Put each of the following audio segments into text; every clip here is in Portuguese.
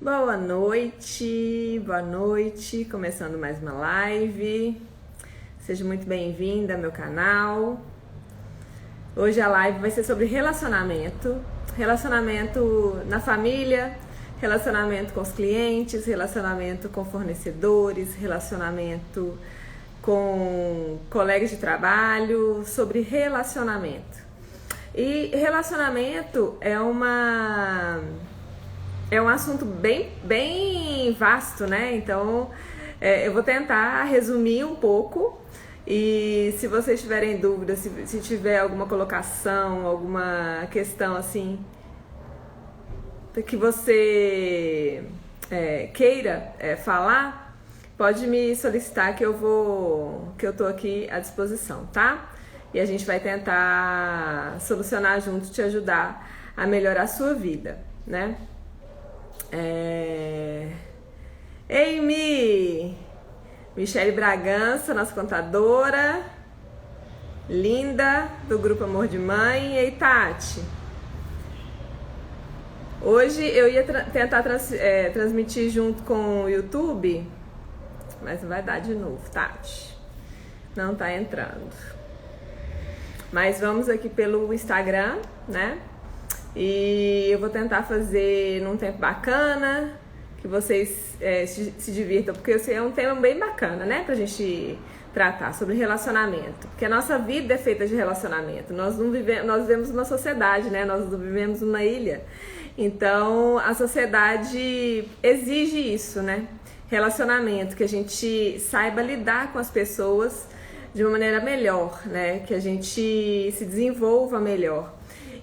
Boa noite, começando mais uma live. Seja muito bem-vinda ao meu canal. Hoje a live vai ser sobre relacionamento na família, relacionamento com os clientes, relacionamento com fornecedores, relacionamento com colegas de trabalho, sobre relacionamento. E relacionamento é um assunto bem vasto, né? Então, eu vou tentar resumir um pouco e se vocês tiverem dúvidas, se tiver alguma colocação, alguma questão assim que você queira falar, pode me solicitar que eu tô aqui à disposição, tá? E a gente vai tentar solucionar junto, te ajudar a melhorar a sua vida, né? Amy, Michele Bragança, nossa contadora linda do Grupo Amor de Mãe. E Tati, hoje eu ia tentar transmitir junto com o YouTube, mas não vai dar de novo, Tati, não tá entrando, mas vamos aqui pelo Instagram, né? E eu vou tentar fazer num tempo bacana, que vocês se divirtam, porque é um tema bem bacana, né? Pra gente tratar sobre relacionamento. Porque a nossa vida é feita de relacionamento. Nós vivemos uma sociedade, né? Nós não vivemos numa ilha. Então, a sociedade exige isso, né? Relacionamento, que a gente saiba lidar com as pessoas de uma maneira melhor, né? Que a gente se desenvolva melhor.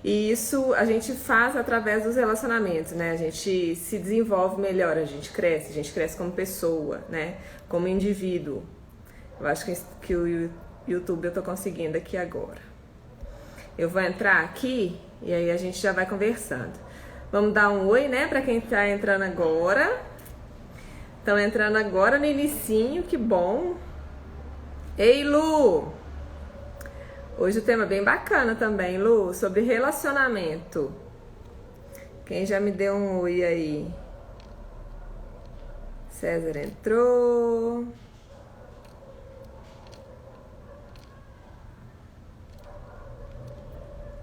E isso a gente faz através dos relacionamentos, né? A gente se desenvolve melhor, a gente cresce como pessoa, né? Como indivíduo. Eu acho que o YouTube eu tô conseguindo aqui agora. Eu vou entrar aqui e aí a gente já vai conversando. Vamos dar um oi, né? Pra quem tá entrando agora. Estão entrando agora no inicinho, que bom. Ei, Lu! Hoje o tema é bem bacana também, Lu, sobre relacionamento. Quem já me deu um oi aí? César entrou.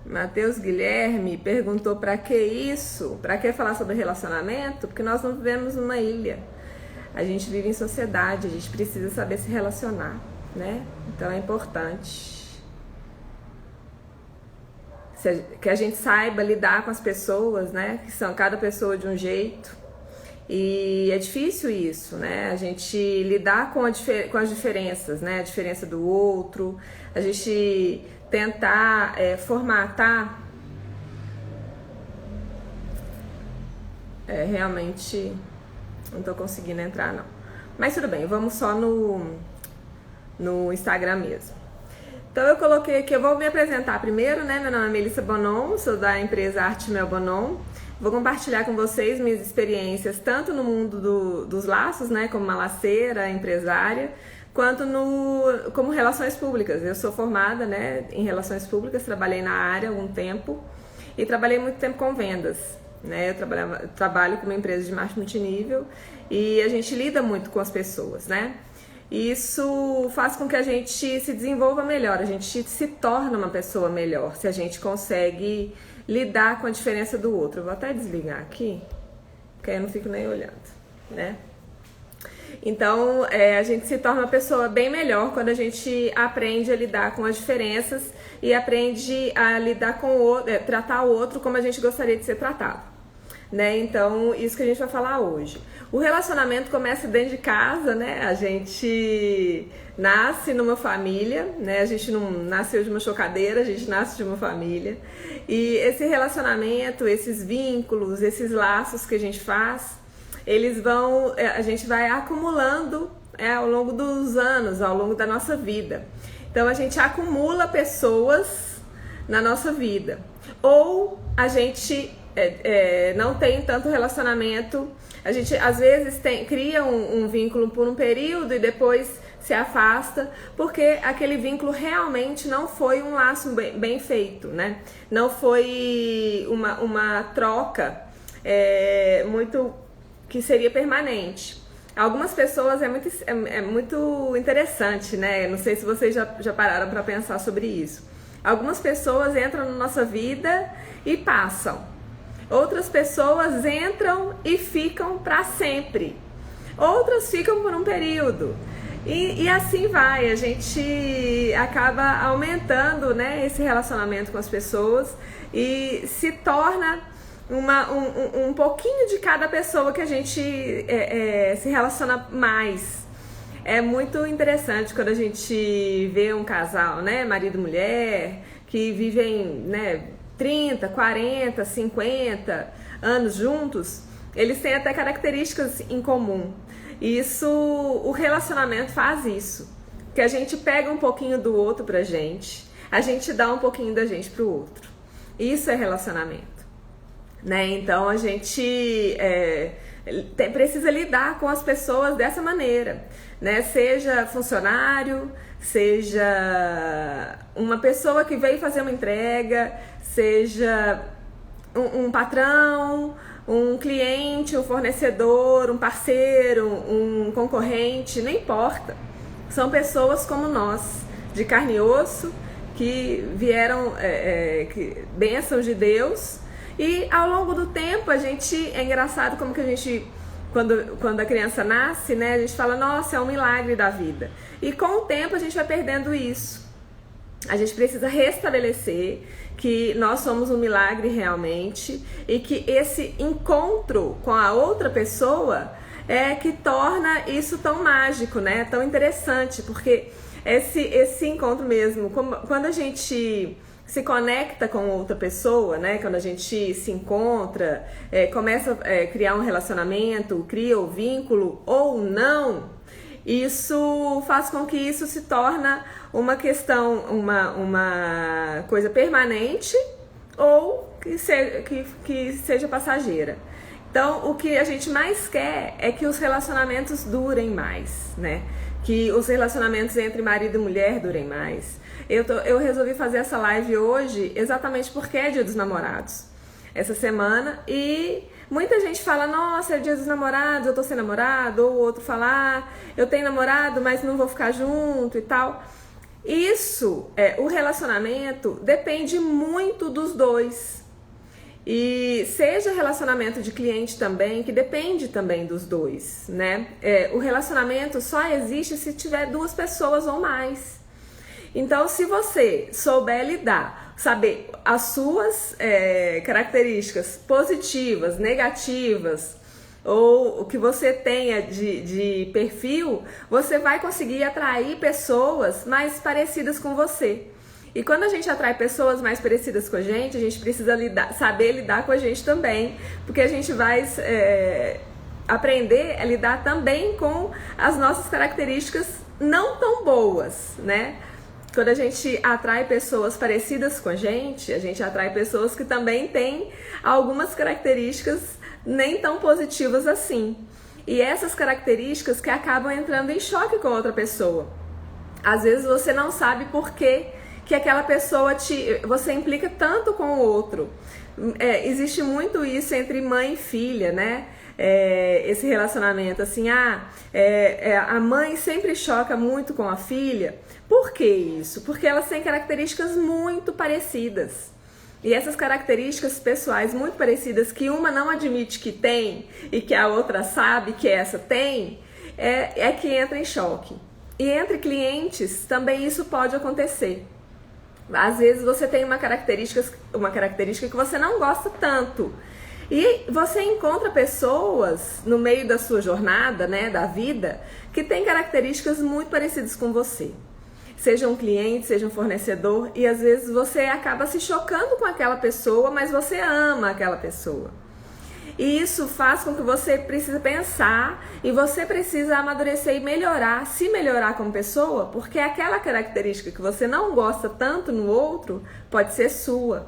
Matheus Guilherme perguntou pra que isso? Pra que falar sobre relacionamento? Porque nós não vivemos numa ilha. A gente vive em sociedade, a gente precisa saber se relacionar, né? Então é importante que a gente saiba lidar com as pessoas, né? Que são cada pessoa de um jeito. E é difícil isso, né? A gente lidar com as diferenças, né? A diferença do outro, a gente tentar formatar. Realmente não tô conseguindo entrar, não. Mas tudo bem, vamos só no Instagram mesmo. Então eu coloquei aqui, eu vou me apresentar primeiro, né? Meu nome é Melissa Bonon, sou da empresa Artemel Bonon. Vou compartilhar com vocês minhas experiências, tanto no mundo dos laços, né? Como malaceira, empresária, quanto como relações públicas. Eu sou formada, né, em relações públicas, trabalhei na área há algum tempo e trabalhei muito tempo com vendas, né? Eu trabalho com uma empresa de marketing multinível e a gente lida muito com as pessoas, né? Isso faz com que a gente se desenvolva melhor, a gente se torna uma pessoa melhor, se a gente consegue lidar com a diferença do outro. Eu vou até desligar aqui, porque aí eu não fico nem olhando, né? Então, a gente se torna uma pessoa bem melhor quando a gente aprende a lidar com as diferenças e aprende a lidar com o outro, tratar o outro como a gente gostaria de ser tratado, né? Então, isso que a gente vai falar hoje. O relacionamento começa dentro de casa, né? A gente nasce numa família, né? A gente não nasceu de uma chocadeira, a gente nasce de uma família. E esse relacionamento, esses vínculos, esses laços que a gente faz, a gente vai acumulando ao longo dos anos, ao longo da nossa vida. Então a gente acumula pessoas na nossa vida. Ou a gente não tem tanto relacionamento. A gente às vezes cria um vínculo por um período e depois se afasta, porque aquele vínculo realmente não foi um laço bem feito, né? Não foi uma troca muito que seria permanente. Algumas pessoas é muito interessante, né? Não sei se vocês já pararam para pensar sobre isso. Algumas pessoas entram na nossa vida e passam. Outras pessoas entram e ficam para sempre. Outras ficam por um período. E assim vai, a gente acaba aumentando, né, esse relacionamento com as pessoas e se torna um pouquinho de cada pessoa que a gente se relaciona mais. É muito interessante quando a gente vê um casal, né, marido e mulher, que vivem, né, 30, 40, 50 anos juntos, eles têm até características em comum. Isso, o relacionamento faz isso, que a gente pega um pouquinho do outro pra gente, a gente dá um pouquinho da gente pro outro. Isso é relacionamento, né? Então a gente precisa lidar com as pessoas dessa maneira, né? Seja funcionário, seja uma pessoa que veio fazer uma entrega, seja um patrão, um cliente, um fornecedor, um parceiro, um concorrente, não importa. São pessoas como nós, de carne e osso, que vieram bênçãos de Deus. E ao longo do tempo, é engraçado como que a gente, quando a criança nasce, né, a gente fala, nossa, é um milagre da vida. E com o tempo a gente vai perdendo isso. A gente precisa restabelecer que nós somos um milagre realmente e que esse encontro com a outra pessoa é que torna isso tão mágico, né? Tão interessante, porque esse encontro mesmo, quando a gente se conecta com outra pessoa, né? Quando a gente se encontra, começa a criar um relacionamento, cria o vínculo ou não, isso faz com que isso se torne uma questão, uma coisa permanente ou que seja passageira. Então, o que a gente mais quer é que os relacionamentos durem mais, né? Que os relacionamentos entre marido e mulher durem mais. Eu resolvi fazer essa live hoje exatamente porque é Dia dos Namorados, essa semana, e muita gente fala, nossa, é Dia dos Namorados, eu tô sem namorado, ou o outro fala, eu tenho namorado, mas não vou ficar junto e tal. Isso, o relacionamento depende muito dos dois. E seja relacionamento de cliente também, que depende também dos dois, né? O relacionamento só existe se tiver duas pessoas ou mais. Então, se você souber lidar, saber as suas características positivas, negativas, ou o que você tenha de perfil, você vai conseguir atrair pessoas mais parecidas com você. E quando a gente atrai pessoas mais parecidas com a gente precisa saber lidar com a gente também, porque a gente vai aprender a lidar também com as nossas características não tão boas, né? Quando a gente atrai pessoas parecidas com a gente atrai pessoas que também têm algumas características nem tão positivas assim. E essas características que acabam entrando em choque com a outra pessoa. Às vezes você não sabe por que aquela pessoa você implica tanto com o outro. Existe muito isso entre mãe e filha, né? Esse relacionamento assim, a mãe sempre choca muito com a filha. Por que isso? Porque elas têm características muito parecidas. E essas características pessoais muito parecidas que uma não admite que tem e que a outra sabe que essa tem, é que entra em choque. E entre clientes também isso pode acontecer. Às vezes você tem uma característica que você não gosta tanto. E você encontra pessoas no meio da sua jornada, né, da vida, que têm características muito parecidas com você. Seja um cliente, seja um fornecedor, e às vezes você acaba se chocando com aquela pessoa, mas você ama aquela pessoa. E isso faz com que você precise pensar e você precisa amadurecer e melhorar, se melhorar como pessoa, porque aquela característica que você não gosta tanto no outro pode ser sua.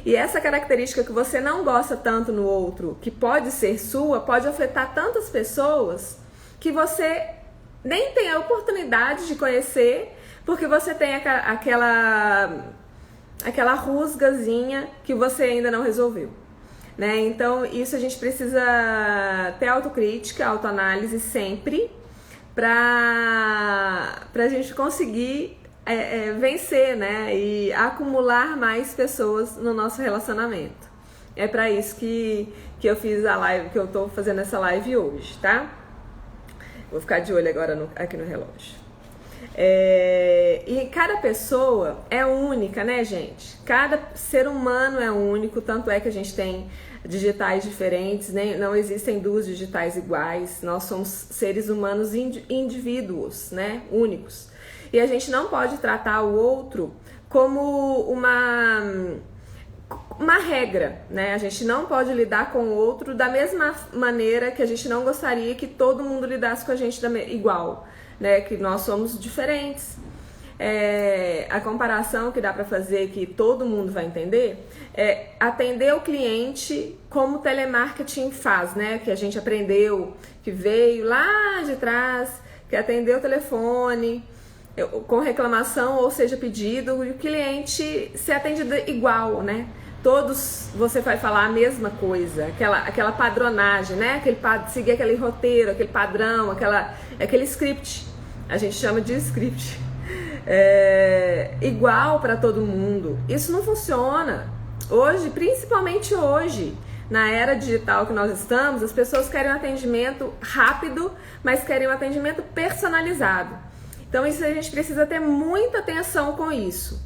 E essa característica que você não gosta tanto no outro, que pode ser sua, pode afetar tantas pessoas que você nem tem a oportunidade de conhecer, porque você tem aquela rusgazinha que você ainda não resolveu. né? Então, isso a gente precisa ter autocrítica, autoanálise sempre para a gente conseguir vencer, né? E acumular mais pessoas no nosso relacionamento. É para isso que eu fiz a live, que eu tô fazendo essa live hoje, tá? Vou ficar de olho agora aqui no relógio. E cada pessoa é única, né, gente? Cada ser humano é único, tanto é que a gente tem digitais diferentes, né? Não existem duas digitais iguais. Nós somos seres humanos indivíduos, né? Únicos. E a gente não pode tratar o outro como uma regra, né? A gente não pode lidar com o outro da mesma maneira que a gente não gostaria que todo mundo lidasse com a gente igual, né? Que nós somos diferentes. A comparação que dá para fazer, que todo mundo vai entender, é atender o cliente como o telemarketing faz, né? Que a gente aprendeu, que veio lá de trás, que atendeu o telefone com reclamação, ou seja, pedido, e o cliente se atende igual, né? Todos você vai falar a mesma coisa, aquela padronagem, né? Seguir aquele roteiro, aquele padrão, aquele script. A gente chama de script. Igual para todo mundo. Isso não funciona. Hoje, principalmente hoje, na era digital que nós estamos, as pessoas querem um atendimento rápido, mas querem um atendimento personalizado. Então, isso a gente precisa ter muita atenção com isso.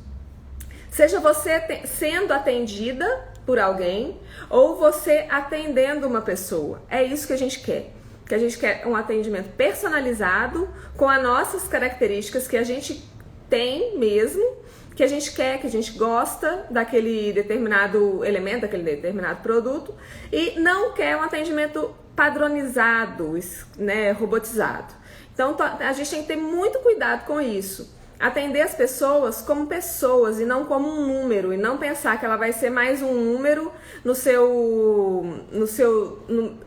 Seja você sendo atendida por alguém ou você atendendo uma pessoa. É isso que a gente quer. Que a gente quer um atendimento personalizado com as nossas características que a gente tem mesmo, que a gente quer, que a gente gosta daquele determinado elemento, daquele determinado produto, e não quer um atendimento padronizado, né, robotizado. Então a gente tem que ter muito cuidado com isso. Atender as pessoas como pessoas e não como um número, e não pensar que ela vai ser mais um número no seu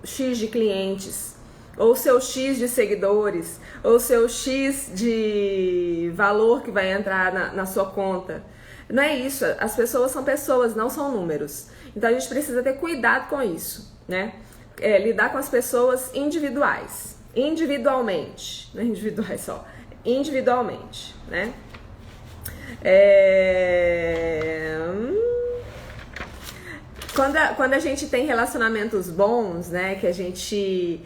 X de clientes, ou seu X de seguidores, ou seu X de valor que vai entrar na sua conta. Não é isso, as pessoas são pessoas, não são números. Então a gente precisa ter cuidado com isso, né? Lidar com as pessoas individualmente, não é individuais só, individualmente, né? Quando a gente tem relacionamentos bons, né, que a gente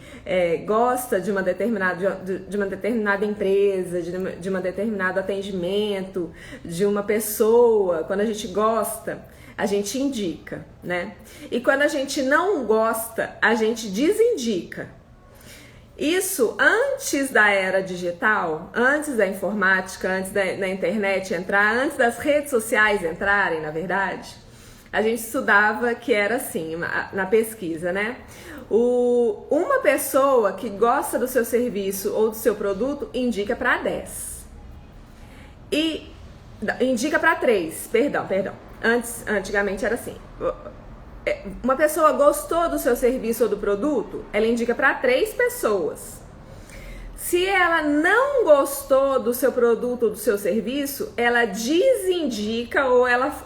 gosta de uma determinada empresa, de um determinado atendimento, de uma pessoa, quando a gente gosta, a gente indica, né? E quando a gente não gosta, a gente desindica. Isso antes da era digital, antes da informática, antes da internet entrar, antes das redes sociais entrarem, na verdade, a gente estudava que era assim, na pesquisa, né? Uma pessoa que gosta do seu serviço ou do seu produto indica para 10. E indica para 3, perdão. Antigamente era assim. Uma pessoa gostou do seu serviço ou do produto, ela indica para 3 pessoas. Se ela não gostou do seu produto ou do seu serviço, ela desindica,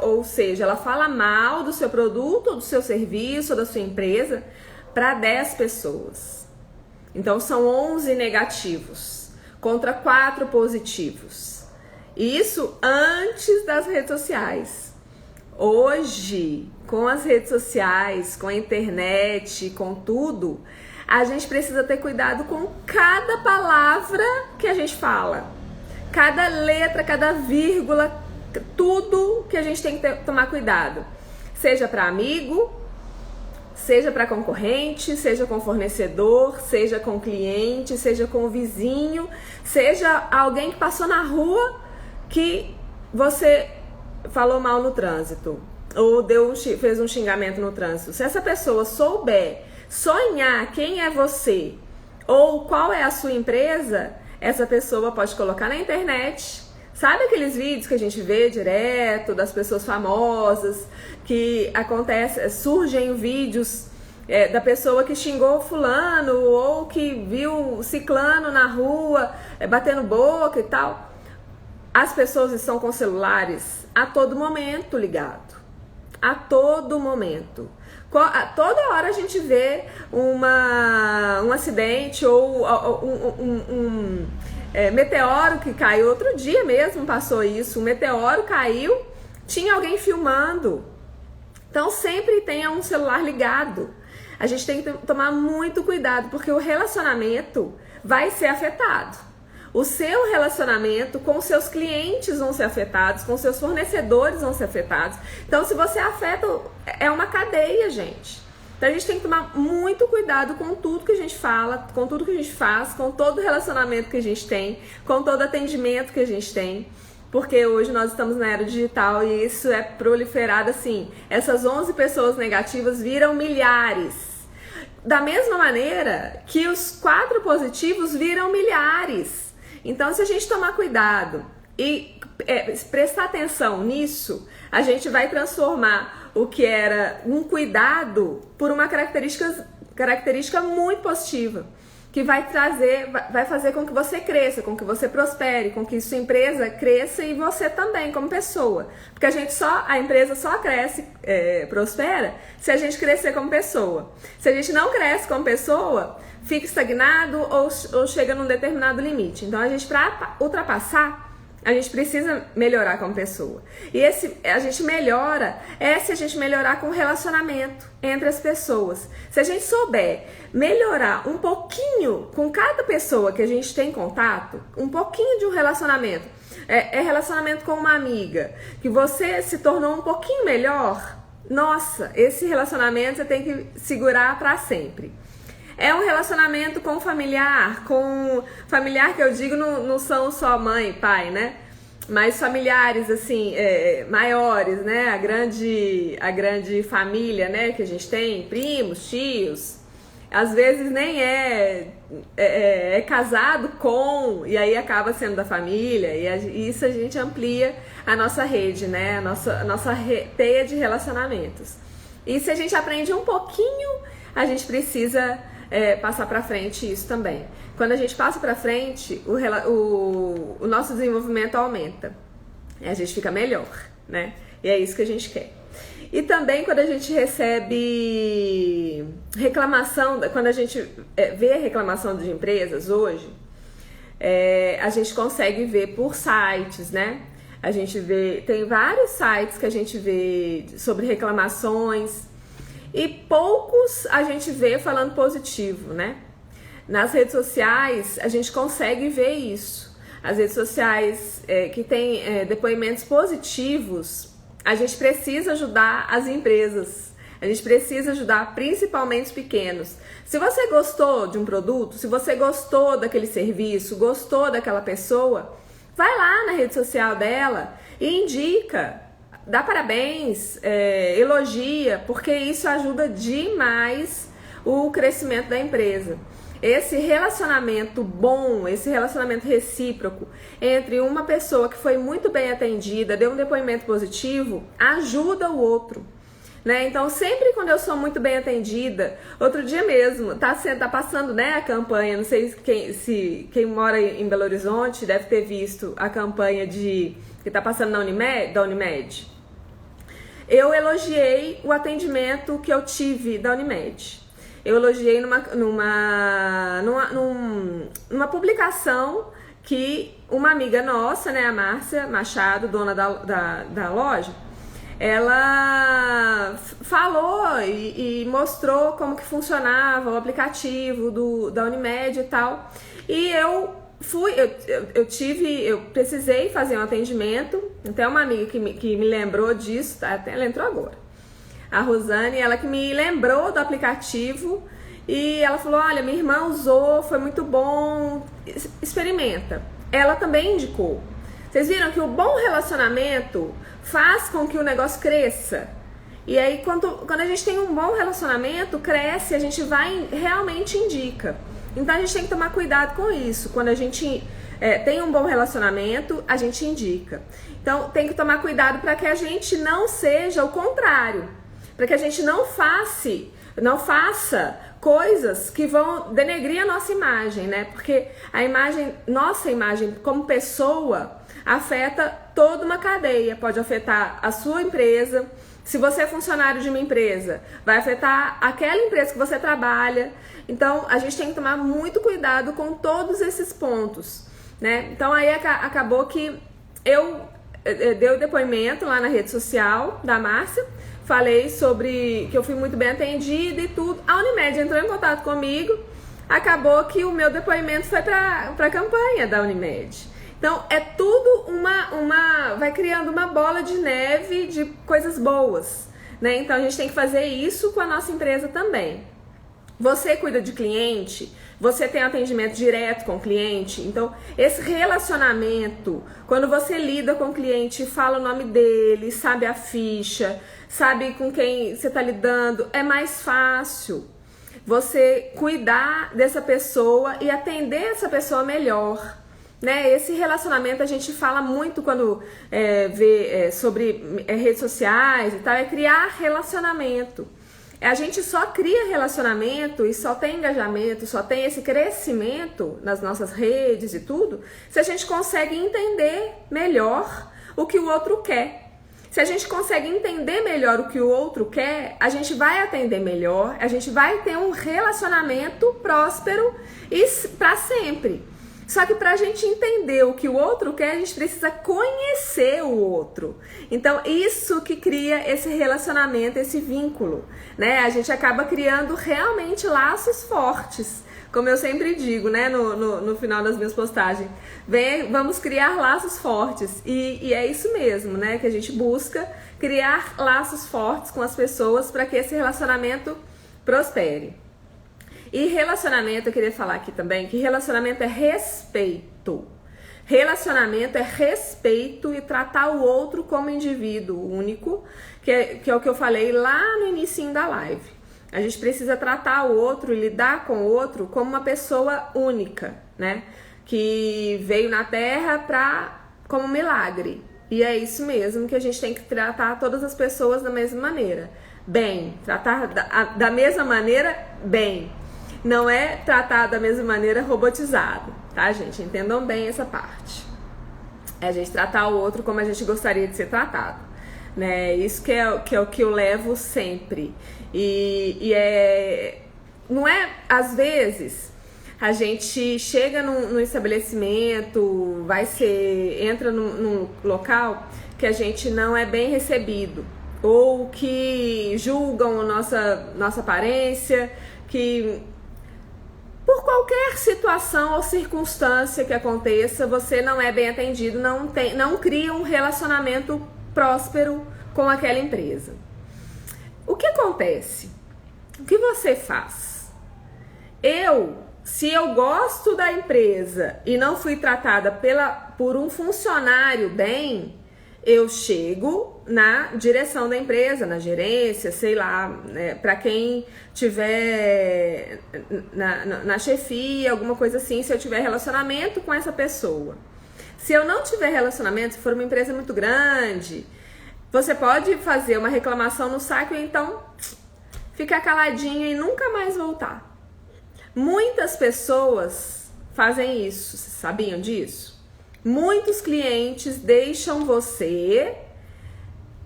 ou seja, ela fala mal do seu produto ou do seu serviço ou da sua empresa para 10 pessoas. Então são 11 negativos contra 4 positivos. Isso antes das redes sociais. Hoje, com as redes sociais, com a internet, com tudo, a gente precisa ter cuidado com cada palavra que a gente fala. Cada letra, cada vírgula, tudo que a gente tem que tomar cuidado. Seja para amigo, seja para concorrente, seja com fornecedor, seja com cliente, seja com o vizinho, seja alguém que passou na rua que você falou mal no trânsito ou fez um xingamento no trânsito. Se essa pessoa souber sonhar quem é você ou qual é a sua empresa, essa pessoa pode colocar na internet. Sabe aqueles vídeos que a gente vê direto das pessoas famosas, que surgem vídeos da pessoa que xingou fulano ou que viu ciclano na rua batendo boca e tal? As pessoas estão com celulares a todo momento ligado. A todo momento. Toda hora a gente vê um acidente ou um meteoro que caiu. Outro dia mesmo passou isso, um meteoro caiu, tinha alguém filmando. Então sempre tenha um celular ligado. A gente tem que tomar muito cuidado, porque o relacionamento vai ser afetado. O seu relacionamento com seus clientes vão ser afetados, com seus fornecedores vão ser afetados. Então, se você afeta, é uma cadeia, gente. Então, a gente tem que tomar muito cuidado com tudo que a gente fala, com tudo que a gente faz, com todo relacionamento que a gente tem, com todo atendimento que a gente tem. Porque hoje nós estamos na era digital e isso é proliferado assim. Essas 11 pessoas negativas viram milhares. Da mesma maneira que os 4 positivos viram milhares. Então, se a gente tomar cuidado e prestar atenção nisso, a gente vai transformar o que era um cuidado por uma característica muito positiva, que vai fazer com que você cresça, com que você prospere, com que sua empresa cresça e você também como pessoa. Porque a empresa só cresce, prospera, se a gente crescer como pessoa. Se a gente não cresce como pessoa, fica estagnado ou chega num determinado limite. Então, para ultrapassar, a gente precisa melhorar como pessoa. E a gente melhora se a gente melhorar com o relacionamento entre as pessoas. Se a gente souber melhorar um pouquinho com cada pessoa que a gente tem contato, um pouquinho de um relacionamento, relacionamento com uma amiga, que você se tornou um pouquinho melhor, nossa, esse relacionamento você tem que segurar para sempre. É um relacionamento com familiar que eu digo não são só mãe e pai, né? Mas familiares, assim, maiores, né? A grande família, né? Que a gente tem, primos, tios. Às vezes nem é casado com, e aí acaba sendo da família. E isso a gente amplia a nossa rede, né? A nossa teia de relacionamentos. E se a gente aprende um pouquinho, a gente precisa passar para frente isso também. Quando a gente passa para frente, o nosso desenvolvimento aumenta. A gente fica melhor, né? E é isso que a gente quer. E também quando a gente recebe reclamação, quando a gente vê reclamação de empresas hoje, a gente consegue ver por sites, né? A gente vê, tem vários sites que a gente vê sobre reclamações, e poucos a gente vê falando positivo, né? Nas redes sociais a gente consegue ver isso. As redes sociais que tem depoimentos positivos, a gente precisa ajudar as empresas. A gente precisa ajudar principalmente os pequenos. Se você gostou de um produto, se você gostou daquele serviço, gostou daquela pessoa, vai lá na rede social dela e indica. Dá parabéns, elogia, porque isso ajuda demais o crescimento da empresa. Esse relacionamento bom, esse relacionamento recíproco entre uma pessoa que foi muito bem atendida, deu um depoimento positivo, ajuda o outro. Né? Então, sempre quando eu sou muito bem atendida, outro dia mesmo, tá passando, né, a campanha, não sei quem mora em Belo Horizonte deve ter visto a campanha que tá passando da Unimed. Eu elogiei o atendimento que eu tive da Unimed. Eu elogiei numa publicação que uma amiga nossa, né, a Márcia Machado, dona da loja, ela falou e mostrou como que funcionava o aplicativo da Unimed e tal. E eu precisei fazer um atendimento. Até uma amiga que me lembrou disso, tá? Até ela entrou agora. A Rosane, ela que me lembrou do aplicativo e ela falou: olha, minha irmã usou, foi muito bom, experimenta. Ela também indicou. Vocês viram que o bom relacionamento faz com que o negócio cresça. E aí, quando a gente tem um bom relacionamento, cresce, a gente realmente indica. Então, a gente tem que tomar cuidado com isso. Quando a gente tem um bom relacionamento, a gente indica. Então, tem que tomar cuidado para que a gente não seja o contrário. Para que a gente não faça coisas que vão denegrir a nossa imagem, né? Porque nossa imagem como pessoa afeta toda uma cadeia. Pode afetar a sua empresa, Se você é funcionário de uma empresa, vai afetar aquela empresa que você trabalha. Então, a gente tem que tomar muito cuidado com todos esses pontos, né? Então, aí acabou que eu dei o depoimento lá na rede social da Márcia, falei sobre que eu fui muito bem atendida e tudo. A Unimed entrou em contato comigo, acabou que o meu depoimento foi para a campanha da Unimed. Então, é tudo vai criando uma bola de neve de coisas boas, né? Então, a gente tem que fazer isso com a nossa empresa também. Você cuida de cliente, você tem atendimento direto com o cliente, então esse relacionamento, quando você lida com o cliente, fala o nome dele, sabe a ficha, sabe com quem você está lidando, é mais fácil você cuidar dessa pessoa e atender essa pessoa melhor, né? Esse relacionamento a gente fala muito quando vê sobre redes sociais e tal, é criar relacionamento. A gente só cria relacionamento e só tem engajamento, só tem esse crescimento nas nossas redes e tudo, se a gente consegue entender melhor o que o outro quer. Se a gente consegue entender melhor o que o outro quer, a gente vai atender melhor, a gente vai ter um relacionamento próspero e para sempre. Só que para a gente entender o que o outro quer, a gente precisa conhecer o outro. Então, isso que cria esse relacionamento, esse vínculo, né? A gente acaba criando realmente laços fortes. Como eu sempre digo, né, no final das minhas postagens. Vamos criar laços fortes. E é isso mesmo, né? Que a gente busca criar laços fortes com as pessoas para que esse relacionamento prospere. E relacionamento, eu queria falar aqui também, que relacionamento é respeito. Relacionamento é respeito e tratar o outro como indivíduo único, que é o que eu falei lá no início da live. A gente precisa tratar o outro e lidar com o outro como uma pessoa única, né? Que veio na Terra como um milagre. E é isso mesmo que a gente tem que tratar todas as pessoas da mesma maneira. Bem, tratar da mesma maneira, bem. Não é tratar da mesma maneira robotizado, tá, gente? Entendam bem essa parte. É a gente tratar o outro como a gente gostaria de ser tratado, né? Isso que é o que eu levo sempre. Não é, às vezes, a gente chega num estabelecimento, entra num local que a gente não é bem recebido, ou que julgam a nossa aparência, que por qualquer situação ou circunstância que aconteça, você não é bem atendido, não cria um relacionamento próspero com aquela empresa. O que acontece? O que você faz? Se eu gosto da empresa e não fui tratada por um funcionário bem, eu chego na direção da empresa, na gerência, sei lá, né, para quem tiver na chefia, alguma coisa assim, se eu tiver relacionamento com essa pessoa. Se eu não tiver relacionamento, se for uma empresa muito grande, você pode fazer uma reclamação no saco e então ficar caladinha e nunca mais voltar. Muitas pessoas fazem isso, vocês sabiam disso? Muitos clientes deixam você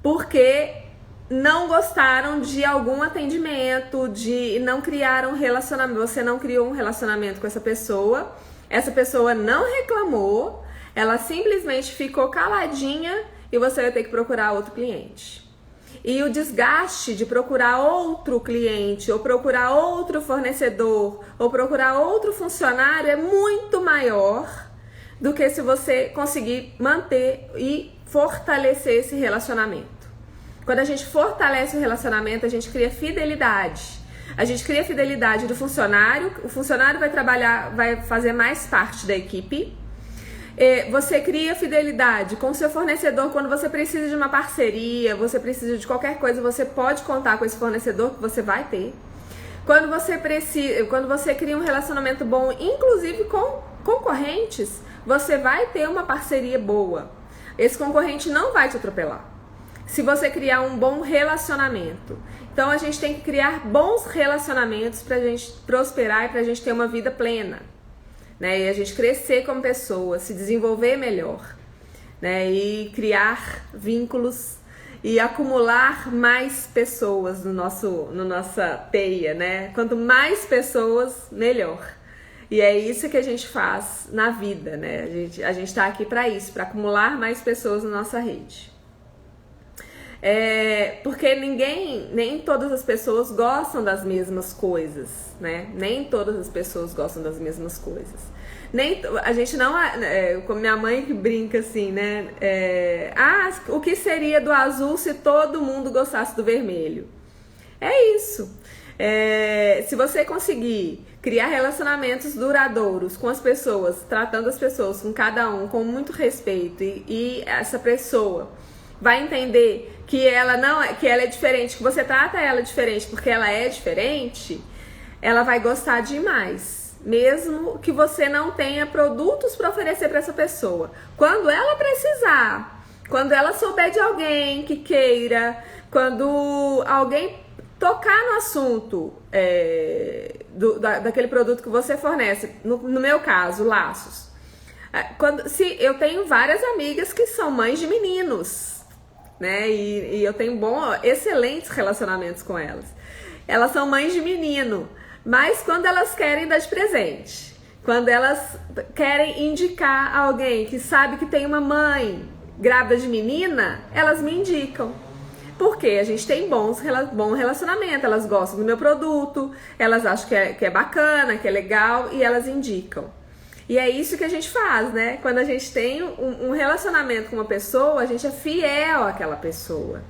porque não gostaram de algum atendimento, não criaram relacionamento, você não criou um relacionamento com essa pessoa não reclamou, ela simplesmente ficou caladinha e você vai ter que procurar outro cliente. E o desgaste de procurar outro cliente, ou procurar outro fornecedor, ou procurar outro funcionário é muito maior do que se você conseguir manter e fortalecer esse relacionamento. Quando a gente fortalece o relacionamento, a gente cria fidelidade. A gente cria fidelidade do funcionário, o funcionário vai fazer mais parte da equipe. Você cria fidelidade com o seu fornecedor. Quando você precisa de uma parceria, você precisa de qualquer coisa, você pode contar com esse fornecedor que você vai ter. Quando você cria um relacionamento bom, inclusive com concorrentes, você vai ter uma parceria boa. Esse concorrente não vai te atropelar se você criar um bom relacionamento. Então a gente tem que criar bons relacionamentos pra gente prosperar e pra gente ter uma vida plena, né? E a gente crescer como pessoa, se desenvolver melhor, né? E criar vínculos e acumular mais pessoas no nossa teia, né? Quanto mais pessoas, melhor. E é isso que a gente faz na vida, né? A gente tá aqui para isso, para acumular mais pessoas na nossa rede. Porque nem todas as pessoas gostam das mesmas coisas, né? Nem todas as pessoas gostam das mesmas coisas. A gente não, como minha mãe que brinca assim, né? O que seria do azul se todo mundo gostasse do vermelho? É isso. Se você conseguir criar relacionamentos duradouros com as pessoas, tratando as pessoas, com cada um, com muito respeito, e essa pessoa vai entender que ela é diferente, que você trata ela diferente porque ela é diferente, ela vai gostar demais. Mesmo que você não tenha produtos para oferecer para essa pessoa. Quando ela precisar, quando ela souber de alguém que queira, quando alguém tocar no assunto daquele produto que você fornece, no meu caso, laços. Se eu tenho várias amigas que são mães de meninos, né? E eu tenho excelentes relacionamentos com elas. Elas são mães de menino. Mas quando elas querem dar de presente, quando elas querem indicar alguém que sabe que tem uma mãe grávida de menina, elas me indicam. Porque a gente tem bom relacionamento, elas gostam do meu produto, elas acham que é bacana, que é legal e elas indicam. E é isso que a gente faz, né? Quando a gente tem um relacionamento com uma pessoa, a gente é fiel àquela pessoa.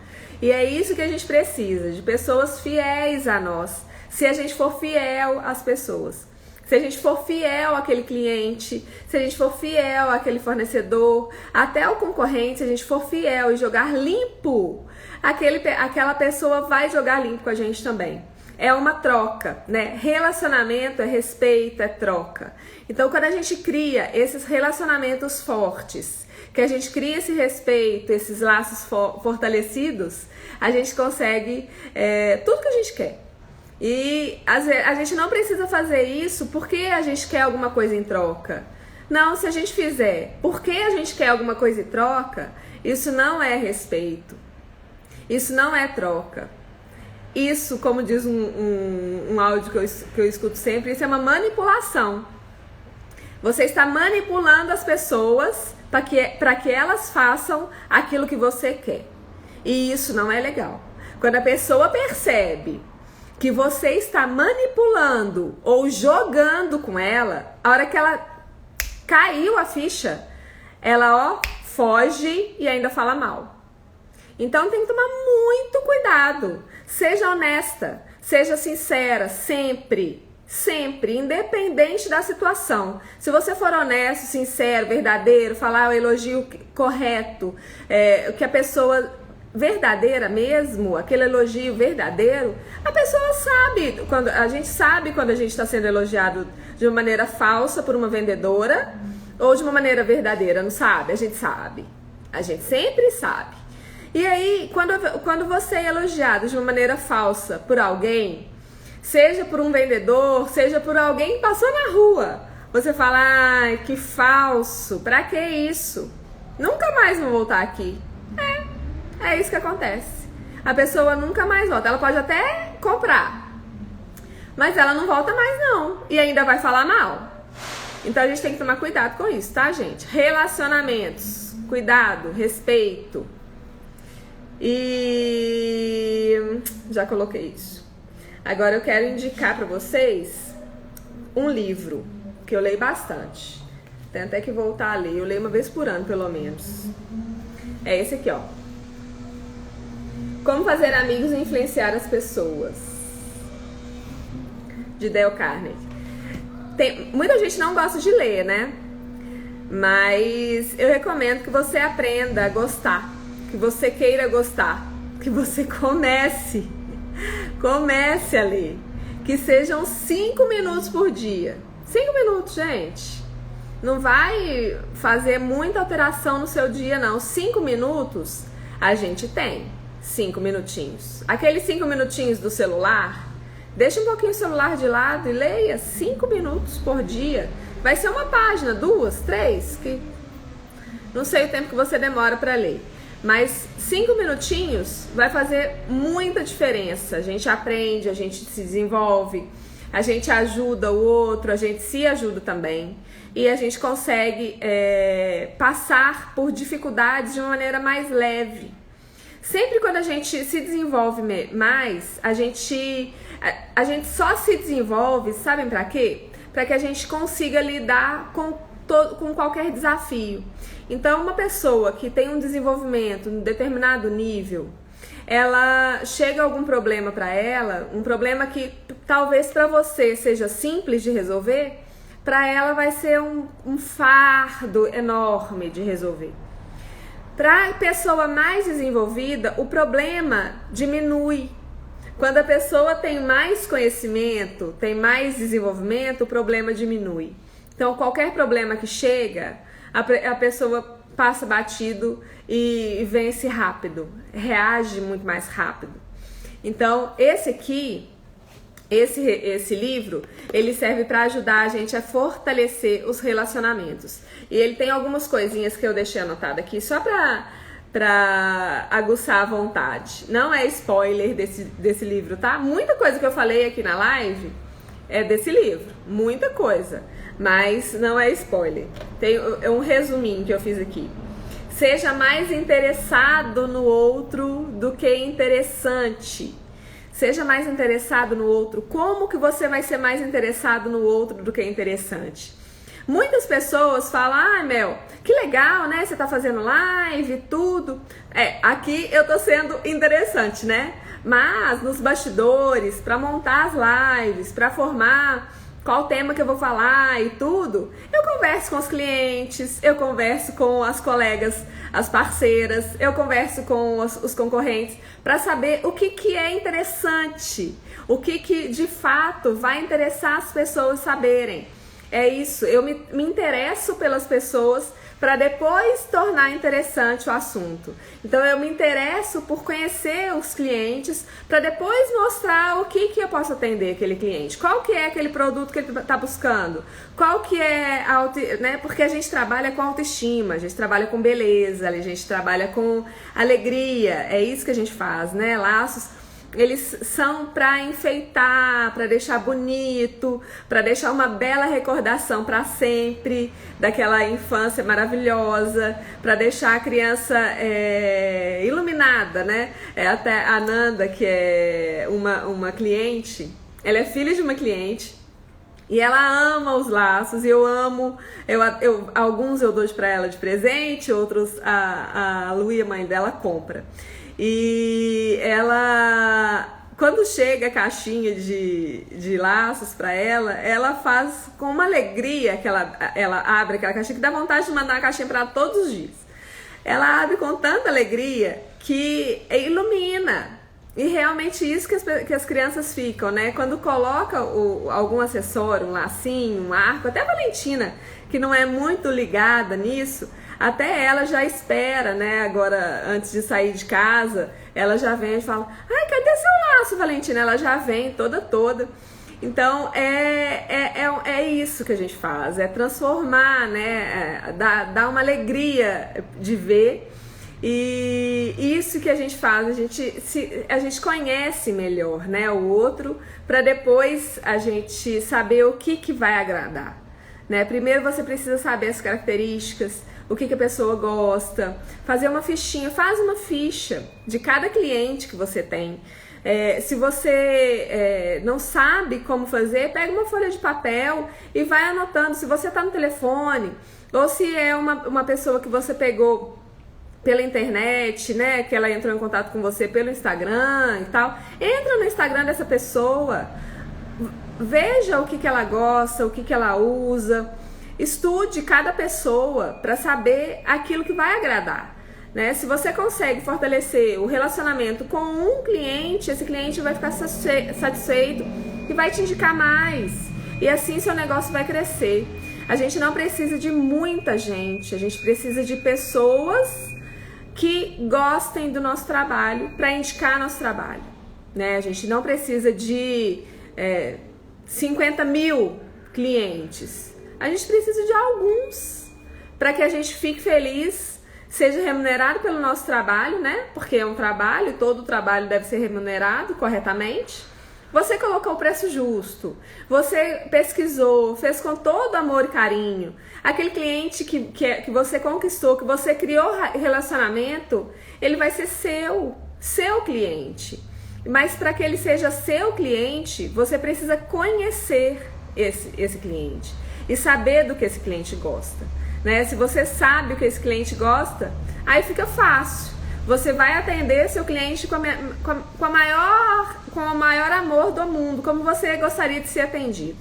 E é isso que a gente precisa, de pessoas fiéis a nós. Se a gente for fiel às pessoas, se a gente for fiel àquele cliente, se a gente for fiel àquele fornecedor, até o concorrente, se a gente for fiel e jogar limpo, aquela pessoa vai jogar limpo com a gente também. É uma troca, né? Relacionamento é respeito, é troca. Então, quando a gente cria esses relacionamentos fortes, que a gente cria esse respeito, esses laços fortalecidos, a gente consegue tudo que a gente quer. E a gente não precisa fazer isso porque a gente quer alguma coisa em troca. Não, se a gente fizer porque a gente quer alguma coisa em troca, isso não é respeito. Isso não é troca. Isso, como diz um áudio que eu escuto sempre, isso é uma manipulação. Você está manipulando as pessoas para que elas façam aquilo que você quer. E isso não é legal. Quando a pessoa percebe que você está manipulando ou jogando com ela, a hora que ela caiu a ficha, ela foge e ainda fala mal. Então tem que tomar muito cuidado. Seja honesta, seja sincera, sempre, independente da situação. Se você for honesto, sincero, verdadeiro, falar o elogio correto, que a pessoa verdadeira mesmo, aquele elogio verdadeiro, a pessoa sabe, a gente sabe quando a gente está sendo elogiado de uma maneira falsa por uma vendedora ou de uma maneira verdadeira, não sabe? A gente sabe, a gente sempre sabe. E aí, quando você é elogiado de uma maneira falsa por alguém, seja por um vendedor, seja por alguém que passou na rua, você fala, ai, que falso, pra que isso? Nunca mais vou voltar aqui. É isso que acontece. A pessoa nunca mais volta. Ela pode até comprar, mas ela não volta mais não. E ainda vai falar mal. Então a gente tem que tomar cuidado com isso, tá, gente? Relacionamentos. Cuidado, respeito. E já coloquei isso. Agora eu quero indicar pra vocês um livro que eu leio bastante. Tem até que voltar a ler. Eu leio uma vez por ano, pelo menos. É esse aqui, ó. Como fazer amigos e influenciar as pessoas, de Dale Carnegie. Muita gente não gosta de ler, né? Mas eu recomendo que você aprenda a gostar, que você queira gostar, que você comece a ler. Que sejam 5 minutos por dia. 5 minutos, gente. Não vai fazer muita alteração no seu dia, não. 5 minutos a gente tem. 5 minutinhos. Aqueles 5 minutinhos do celular, deixa um pouquinho o celular de lado e leia 5 minutos por dia. Vai ser uma página, 2, 3, que não sei o tempo que você demora para ler. Mas 5 minutinhos vai fazer muita diferença. A gente aprende, a gente se desenvolve, a gente ajuda o outro, a gente se ajuda também. E a gente consegue passar por dificuldades de uma maneira mais leve. Sempre quando a gente se desenvolve mais, a gente só se desenvolve, sabem pra quê? Pra que a gente consiga lidar com qualquer desafio. Então, uma pessoa que tem um desenvolvimento em determinado nível, ela chega a algum problema pra ela, um problema que talvez pra você seja simples de resolver, pra ela vai ser um fardo enorme de resolver. Para a pessoa mais desenvolvida, o problema diminui. Quando a pessoa tem mais conhecimento, tem mais desenvolvimento, o problema diminui. Então, qualquer problema que chega, a pessoa passa batido e vence rápido, reage muito mais rápido. Então, esse livro, ele serve para ajudar a gente a fortalecer os relacionamentos. E ele tem algumas coisinhas que eu deixei anotado aqui só pra aguçar a vontade. Não é spoiler desse livro, tá? Muita coisa que eu falei aqui na live é desse livro, muita coisa, mas não é spoiler. Tem um resuminho que eu fiz aqui. Seja mais interessado no outro do que interessante. Seja mais interessado no outro. Como que você vai ser mais interessado no outro do que interessante? Muitas pessoas falam, Mel, que legal, né? Você tá fazendo live e tudo. Aqui eu tô sendo interessante, né? Mas nos bastidores, para montar as lives, para formar qual tema que eu vou falar e tudo, eu converso com os clientes, eu converso com as colegas, as parceiras, eu converso com os concorrentes para saber o que é interessante, o que de fato vai interessar as pessoas saberem. É isso, eu me interesso pelas pessoas para depois tornar interessante o assunto. Então eu me interesso por conhecer os clientes para depois mostrar o que eu posso atender aquele cliente. Qual que é aquele produto que ele está buscando? Qual que é né? Porque a gente trabalha com autoestima, a gente trabalha com beleza, a gente trabalha com alegria. É isso que a gente faz, né? Laços, eles são para enfeitar, para deixar bonito, para deixar uma bela recordação para sempre daquela infância maravilhosa, para deixar a criança iluminada, né? Até a Nanda, que é uma cliente, ela é filha de uma cliente e ela ama os laços, e eu amo, alguns eu dou para ela de presente, outros a Lu e a mãe dela compra. E ela, quando chega a caixinha de laços para ela faz com uma alegria que ela abre aquela caixinha que dá vontade de mandar a caixinha para ela todos os dias. Ela abre com tanta alegria que ilumina. E realmente isso que as crianças ficam, né? Quando coloca algum acessório, um lacinho, um arco, até a Valentina, que não é muito ligada nisso, até ela já espera, né? Agora, antes de sair de casa, ela já vem e fala: ai, cadê seu laço, Valentina? Ela já vem toda. Então, é isso que a gente faz, é transformar, né? Dar uma alegria de ver. E isso que a gente faz, a gente conhece melhor, né, o outro, para depois a gente saber o que vai agradar, né? Primeiro você precisa saber as características, o que a pessoa gosta, fazer uma fichinha, faz uma ficha de cada cliente que você tem. Se você não sabe como fazer, pega uma folha de papel e vai anotando. Se você está no telefone, ou se é uma pessoa que você pegou pela internet, né, que ela entrou em contato com você pelo Instagram e tal, entra no Instagram dessa pessoa, veja o que ela gosta, o que ela usa, estude cada pessoa para saber aquilo que vai agradar, né? Se você consegue fortalecer o relacionamento com um cliente, esse cliente vai ficar satisfeito e vai te indicar mais, e assim seu negócio vai crescer. A gente não precisa de muita gente, a gente precisa de pessoas que gostem do nosso trabalho para indicar nosso trabalho, né? A gente não precisa de 50 mil clientes, a gente precisa de alguns para que a gente fique feliz seja remunerado pelo nosso trabalho, né? Porque é um trabalho, todo trabalho deve ser remunerado corretamente. Você colocou o preço justo, você pesquisou, fez com todo amor e carinho. Aquele cliente que você conquistou, que você criou relacionamento, ele vai ser seu cliente. Mas para que ele seja seu cliente, você precisa conhecer esse cliente e saber do que esse cliente gosta, né? Se você sabe o que esse cliente gosta, aí fica fácil. Você vai atender seu cliente com o maior amor do mundo, como você gostaria de ser atendido.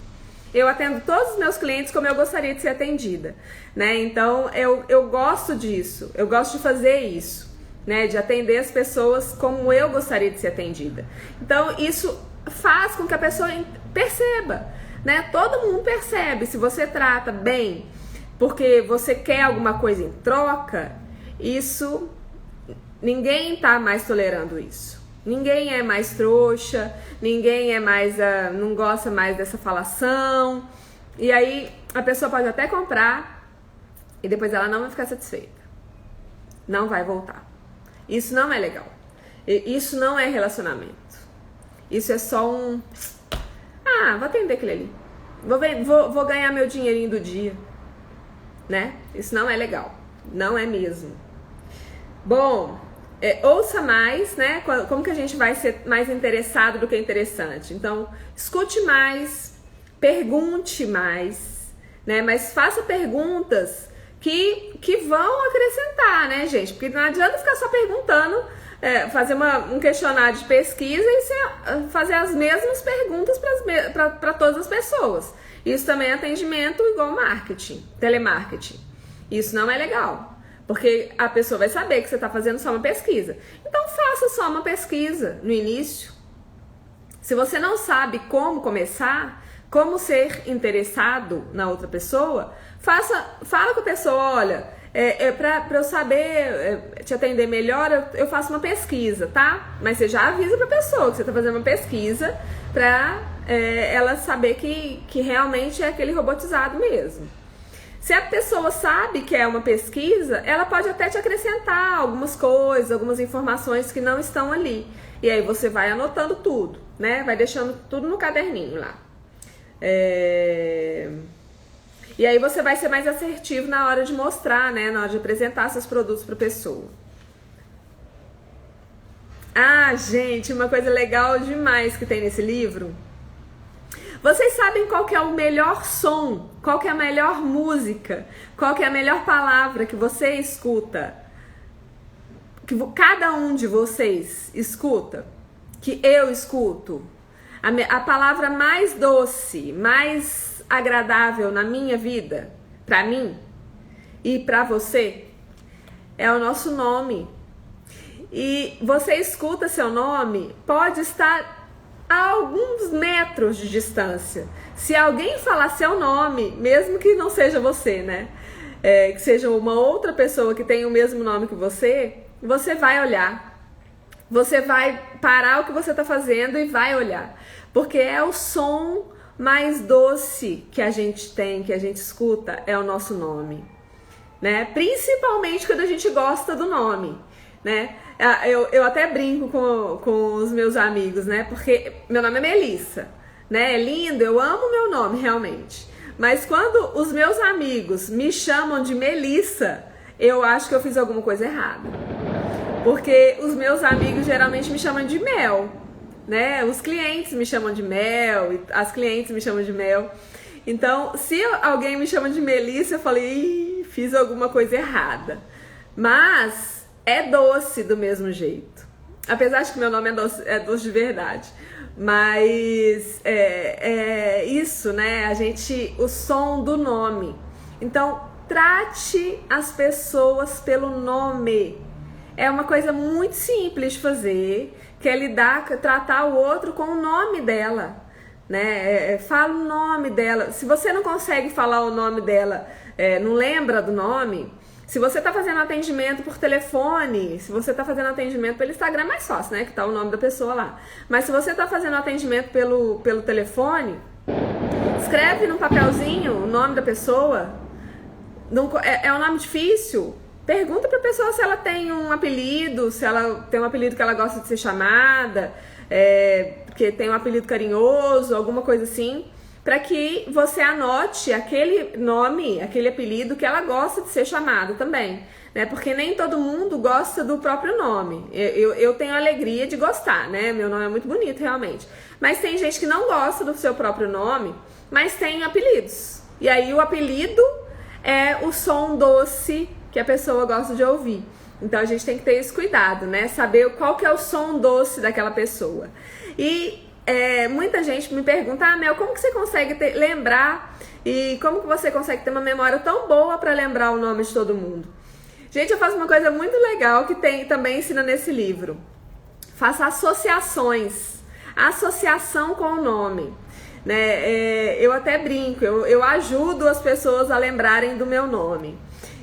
Eu atendo todos os meus clientes como eu gostaria de ser atendida, né? Então eu gosto disso, eu gosto de fazer isso, né? De atender as pessoas como eu gostaria de ser atendida. Então isso faz com que a pessoa perceba, né? Todo mundo percebe. Se você trata bem porque você quer alguma coisa em troca, isso... Ninguém tá mais tolerando isso. Ninguém é mais trouxa, ninguém é mais, não gosta mais dessa falação. E aí a pessoa pode até comprar e depois ela não vai ficar satisfeita. Não vai voltar. Isso não é legal. Isso não é relacionamento. Isso é só um... vou atender aquele ali. Vou ganhar meu dinheirinho do dia. Né? Isso não é legal. Não é mesmo. Bom... ouça mais, né? Como que a gente vai ser mais interessado do que interessante? Então, escute mais, pergunte mais, né? Mas faça perguntas que vão acrescentar, né, gente? Porque não adianta ficar só perguntando, fazer um questionário de pesquisa e fazer as mesmas perguntas para todas as pessoas. Isso também é atendimento igual marketing, telemarketing. Isso não é legal. Porque a pessoa vai saber que você está fazendo só uma pesquisa. Então faça só uma pesquisa no início. Se você não sabe como começar, como ser interessado na outra pessoa, fala com a pessoa, olha, para eu saber te atender melhor, eu faço uma pesquisa, tá? Mas você já avisa para a pessoa que você está fazendo uma pesquisa para ela saber que realmente é aquele robotizado mesmo. Se a pessoa sabe que é uma pesquisa, ela pode até te acrescentar algumas coisas, algumas informações que não estão ali. E aí você vai anotando tudo, né? Vai deixando tudo no caderninho lá. E aí você vai ser mais assertivo na hora de mostrar, né? Na hora de apresentar seus produtos para a pessoa. Gente, uma coisa legal demais que tem nesse livro... Vocês sabem qual que é o melhor som, qual que é a melhor música, qual que é a melhor palavra que você escuta, que cada um de vocês escuta, que eu escuto? A palavra mais doce, mais agradável na minha vida, pra mim e pra você, é o nosso nome. E você escuta seu nome, pode estar a alguns metros de distância. Se alguém falar seu nome, mesmo que não seja você, né? Que seja uma outra pessoa que tenha o mesmo nome que você vai olhar. Você vai parar o que você está fazendo e vai olhar. Porque é o som mais doce que a gente tem, que a gente escuta, é o nosso nome. Né? Principalmente quando a gente gosta do nome, né? Eu até brinco com os meus amigos, né? Porque meu nome é Melissa, né? É lindo, eu amo meu nome, realmente. Mas quando os meus amigos me chamam de Melissa, eu acho que eu fiz alguma coisa errada. Porque os meus amigos geralmente me chamam de Mel, né? Os clientes me chamam de Mel, as clientes me chamam de Mel. Então, se alguém me chama de Melissa, eu falei, fiz alguma coisa errada. Mas... é doce do mesmo jeito. Apesar de que meu nome é doce de verdade. Mas é isso, né? O som do nome. Então, trate as pessoas pelo nome. É uma coisa muito simples de fazer, que é tratar o outro com o nome dela. Né? Fala o nome dela. Se você não consegue falar o nome dela, não lembra do nome... Se você está fazendo atendimento por telefone, se você está fazendo atendimento pelo Instagram, é mais fácil, né? Que tá o nome da pessoa lá. Mas se você está fazendo atendimento pelo telefone, escreve num papelzinho o nome da pessoa. É um nome difícil. pergunta pra pessoa se ela tem um apelido, se ela tem um apelido que ela gosta de ser chamada, que tem um apelido carinhoso, alguma coisa assim, para que você anote aquele nome, aquele apelido que ela gosta de ser chamada também, né? Porque nem todo mundo gosta do próprio nome. Eu tenho a alegria de gostar, né? Meu nome é muito bonito, realmente. Mas tem gente que não gosta do seu próprio nome, mas tem apelidos. E aí o apelido é o som doce que a pessoa gosta de ouvir. Então a gente tem que ter esse cuidado, né? Saber qual que é o som doce daquela pessoa. E muita gente me pergunta, Mel, como que você consegue lembrar e como que você consegue ter uma memória tão boa para lembrar o nome de todo mundo? Gente, eu faço uma coisa muito legal que também ensina nesse livro. Faça associações. Associação com o nome. Né? Eu até brinco, eu ajudo as pessoas a lembrarem do meu nome.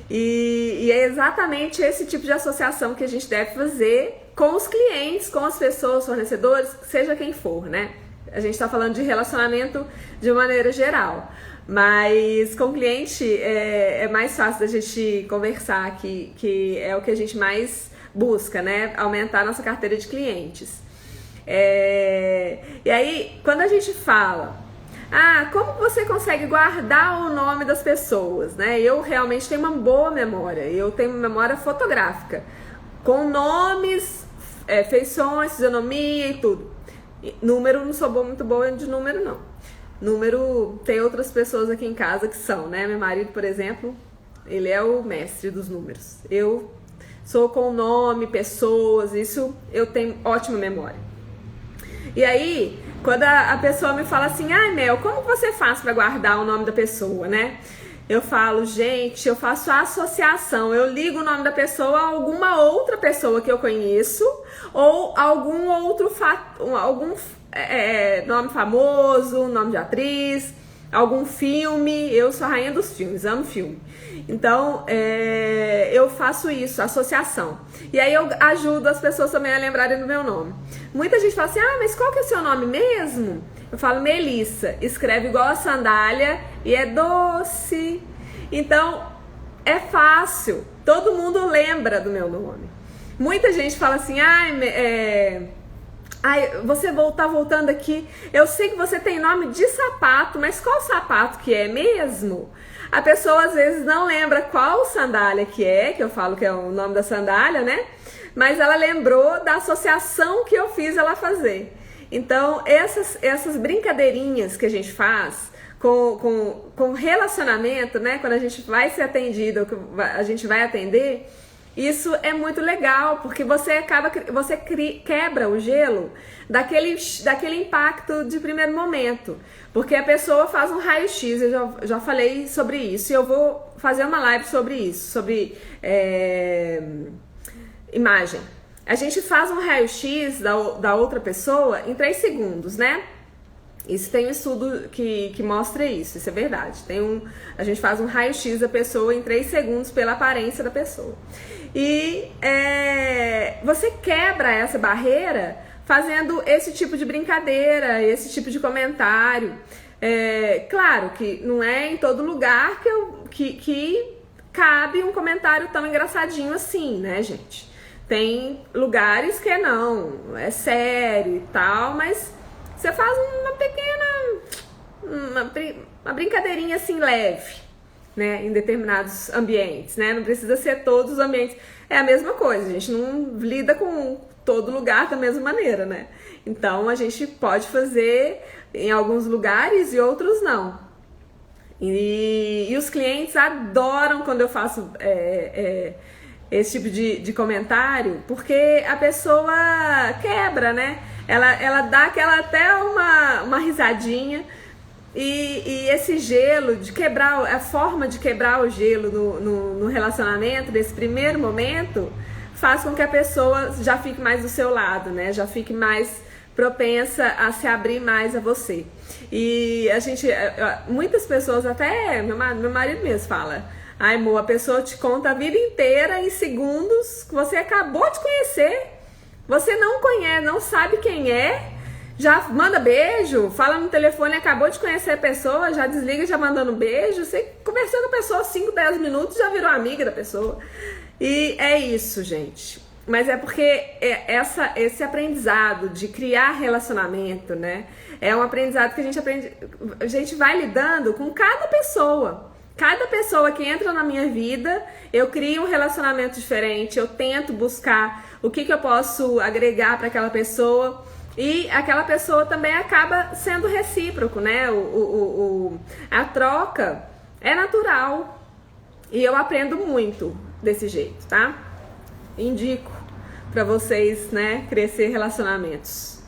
E é exatamente esse tipo de associação que a gente deve fazer com os clientes, com as pessoas, fornecedores, seja quem for, né? A gente está falando de relacionamento de maneira geral. Mas com o cliente é mais fácil da gente conversar, que é o que a gente mais busca, né? Aumentar a nossa carteira de clientes. E aí, quando a gente fala, como você consegue guardar o nome das pessoas, né? Eu realmente tenho uma boa memória, eu tenho uma memória fotográfica, com nomes, feições, fisionomia e tudo. Número, não sou muito boa de número, não. Número, tem outras pessoas aqui em casa que são, né? Meu marido, por exemplo, ele é o mestre dos números. Eu sou com nome, pessoas, isso eu tenho ótima memória. E aí, quando a pessoa me fala assim, Mel, como você faz para guardar o nome da pessoa, né? Eu falo, gente, eu faço a associação, eu ligo o nome da pessoa a alguma outra pessoa que eu conheço ou algum outro nome famoso, nome de atriz, algum filme. Eu sou a rainha dos filmes, amo filme. Então, eu faço isso, associação. E aí eu ajudo as pessoas também a lembrarem do meu nome. Muita gente fala assim, mas qual que é o seu nome mesmo? Eu falo Melissa, escreve igual a sandália e é doce. Então, é fácil, todo mundo lembra do meu nome. Muita gente fala assim, você tá voltando aqui, eu sei que você tem nome de sapato, mas qual sapato que é mesmo? A pessoa às vezes não lembra qual sandália que eu falo que é o nome da sandália, né? Mas ela lembrou da associação que eu fiz ela fazer. Então, essas brincadeirinhas que a gente faz com relacionamento, né? Quando a gente vai ser atendido, a gente vai atender, isso é muito legal, porque você quebra o gelo daquele impacto de primeiro momento. Porque a pessoa faz um raio-x, eu já falei sobre isso, e eu vou fazer uma live sobre isso, sobre imagem. A gente faz um raio-x da outra pessoa em 3 segundos, né? Isso tem um estudo que mostra isso é verdade. A gente faz um raio-x da pessoa em 3 segundos pela aparência da pessoa. E você quebra essa barreira fazendo esse tipo de brincadeira, esse tipo de comentário. Claro que não é em todo lugar que cabe um comentário tão engraçadinho assim, né, gente? Tem lugares que é sério e tal, mas você faz uma brincadeirinha assim leve, né, em determinados ambientes, né? Não precisa ser todos os ambientes. É a mesma coisa, a gente não lida com todo lugar da mesma maneira, né? Então a gente pode fazer em alguns lugares e outros não. E os clientes adoram quando eu faço esse tipo de comentário, porque a pessoa quebra, né? Ela dá até uma risadinha. E esse gelo, a forma de quebrar o gelo no relacionamento, nesse primeiro momento, faz com que a pessoa já fique mais do seu lado, né? Já fique mais propensa a se abrir mais a você. E muitas pessoas, até meu marido mesmo fala, amor, a pessoa te conta a vida inteira em segundos que você acabou de conhecer, você não conhece, não sabe quem é, já manda beijo, fala no telefone, acabou de conhecer a pessoa, já desliga já mandando beijo. Você conversou com a pessoa 5, 10 minutos, já virou amiga da pessoa. E é isso, gente. Mas é porque esse aprendizado de criar relacionamento, né? É um aprendizado que a gente vai lidando com cada pessoa. Cada pessoa que entra na minha vida, eu crio um relacionamento diferente, eu tento buscar o que eu posso agregar para aquela pessoa e aquela pessoa também acaba sendo recíproco, né? A troca é natural e eu aprendo muito desse jeito, tá? Indico para vocês, né, crescer relacionamentos.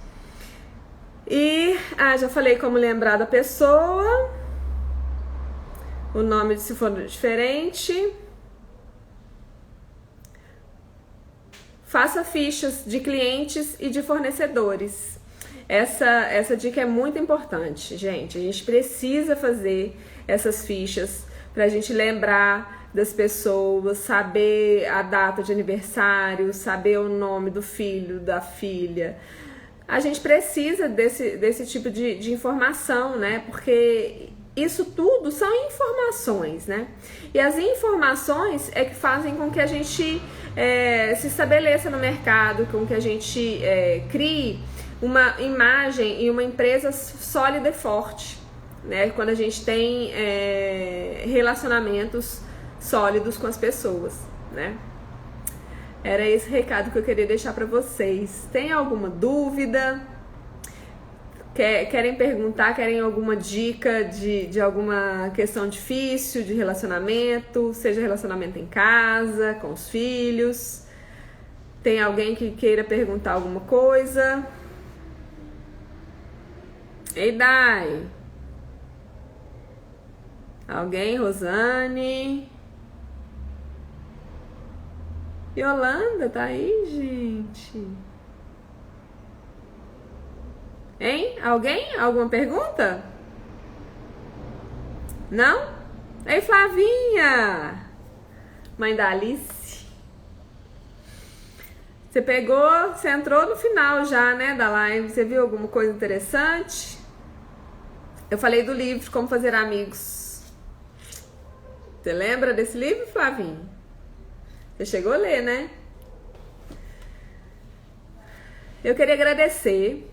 E, já falei como lembrar da pessoa, o nome se for diferente. Faça fichas de clientes e de fornecedores. Essa dica é muito importante, gente. A gente precisa fazer essas fichas para a gente lembrar das pessoas, saber a data de aniversário, saber o nome do filho, da filha. A gente precisa desse tipo de informação, né? Porque isso tudo são informações, né? E as informações é que fazem com que a gente se estabeleça no mercado, com que a gente crie uma imagem e uma empresa sólida e forte, né? Quando a gente tem relacionamentos sólidos com as pessoas, né? Era esse recado que eu queria deixar para vocês. Tem alguma dúvida? Querem perguntar? Querem alguma dica de alguma questão difícil de relacionamento? Seja relacionamento em casa, com os filhos? Tem alguém que queira perguntar alguma coisa? Ei, Dai! Alguém? Rosane? Yolanda, tá aí, gente? Hein? Alguém? Alguma pergunta? Não? Ei, Flavinha! Mãe da Alice. Você pegou, você entrou no final já, né, da live. Você viu alguma coisa interessante? Eu falei do livro Como Fazer Amigos. Você lembra desse livro, Flavinha? Você chegou a ler, né? Eu queria agradecer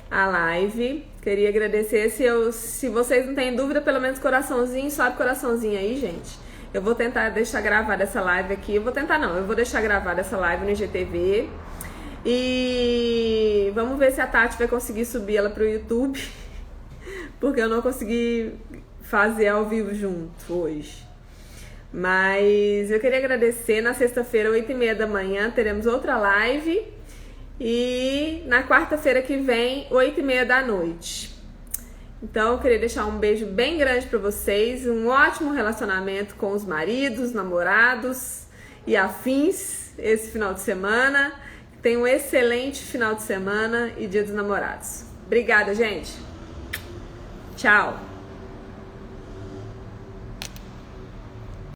a live. Queria agradecer. Se vocês não têm dúvida, pelo menos coraçãozinho, sobe coraçãozinho aí, gente. Eu vou tentar deixar gravada essa live aqui. Eu vou deixar gravada essa live no IGTV. E vamos ver se a Tati vai conseguir subir ela pro YouTube. Porque eu não consegui fazer ao vivo junto hoje. Mas eu queria agradecer. Na sexta-feira, 8h30 da manhã, teremos outra live. E na quarta-feira que vem, 8h30 da noite. Então, eu queria deixar um beijo bem grande para vocês. Um ótimo relacionamento com os maridos, namorados e afins esse final de semana. Tenham um excelente final de semana e Dia dos Namorados. Obrigada, gente. Tchau.